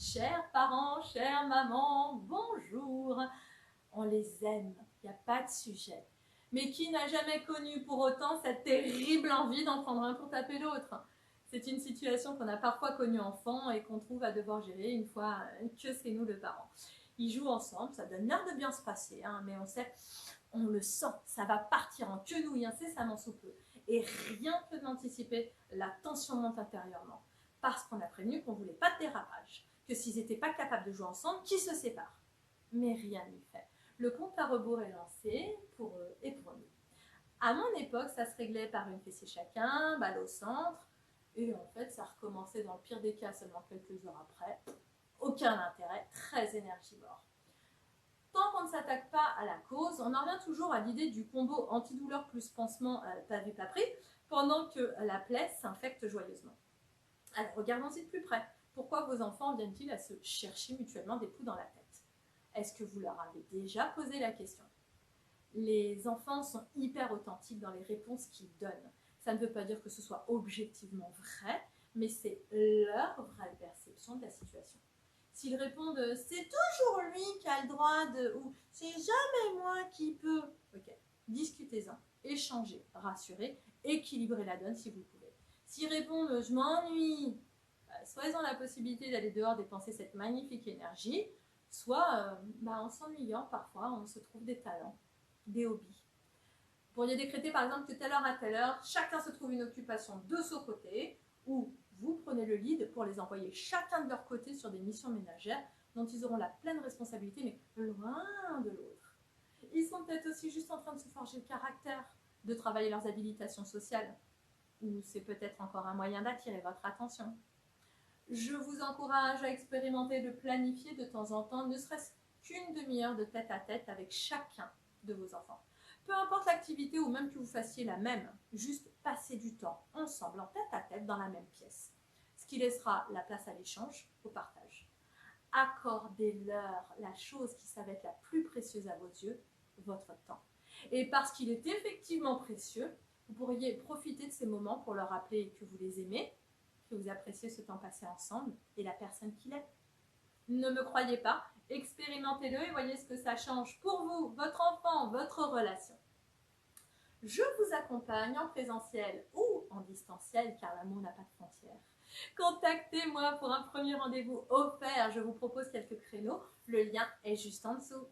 Chers parents, chère maman, bonjour. On les aime, il n'y a pas de sujet. Mais qui n'a jamais connu pour autant cette terrible envie d'en prendre un pour taper l'autre? C'est une situation qu'on a parfois connue enfant et qu'on trouve à devoir gérer une fois que c'est nous le parent. Ils jouent ensemble, ça donne l'air de bien se passer, mais on le sent, ça va partir en quenouille incessamment sous peu. Et rien que d'anticiper, la tension monte intérieurement. Parce qu'on a prévenu qu'on ne voulait pas de dérapage, que s'ils n'étaient pas capables de jouer ensemble, qu'ils se séparent. Mais rien n'y fait. Le compte à rebours est lancé pour eux et pour nous. À mon époque, ça se réglait par une fessée chacun, balle au centre, et en fait, ça recommençait dans le pire des cas seulement quelques heures après. Aucun intérêt, très énergivore. Tant qu'on ne s'attaque pas à la cause, on en revient toujours à l'idée du combo antidouleur plus pansement pas vu pas pris, pendant que la plaie s'infecte joyeusement. Alors regardons-y de plus près. Pourquoi vos enfants viennent-ils à se chercher mutuellement des poux dans la tête? Est-ce que vous leur avez déjà posé la question? Les enfants sont hyper authentiques dans les réponses qu'ils donnent. Ça ne veut pas dire que ce soit objectivement vrai, mais c'est leur vraie perception de la situation. S'ils répondent « c'est toujours lui qui a le droit de » ou « c'est jamais moi qui peux », ok, discutez-en, échangez, rassurez, équilibrez la donne si vous pouvez. S'ils répondent « je m'ennuie », soyez-en la possibilité d'aller dehors dépenser cette magnifique énergie, soit en s'ennuyant parfois, on se trouve des talents, des hobbies. Vous pourriez décréter par exemple que telle heure à telle heure, chacun se trouve une occupation de son côté, ou vous prenez le lead pour les envoyer chacun de leur côté sur des missions ménagères dont ils auront la pleine responsabilité, mais loin de l'autre. Ils sont peut-être aussi juste en train de se forger le caractère, de travailler leurs habilitations sociales, ou c'est peut-être encore un moyen d'attirer votre attention. Je vous encourage à expérimenter de planifier de temps en temps, ne serait-ce qu'une demi-heure de tête-à-tête avec chacun de vos enfants. Peu importe l'activité ou même que vous fassiez la même, juste passer du temps ensemble en tête-à-tête dans la même pièce. Ce qui laissera la place à l'échange, au partage. Accordez-leur la chose qui savait être la plus précieuse à vos yeux, votre temps. Et parce qu'il est effectivement précieux, vous pourriez profiter de ces moments pour leur rappeler que vous les aimez, que vous appréciez ce temps passé ensemble et la personne qu'il est. Ne me croyez pas, expérimentez-le et voyez ce que ça change pour vous, votre enfant, votre relation. Je vous accompagne en présentiel ou en distanciel car l'amour n'a pas de frontières. Contactez-moi pour un premier rendez-vous offert, je vous propose quelques créneaux, le lien est juste en dessous.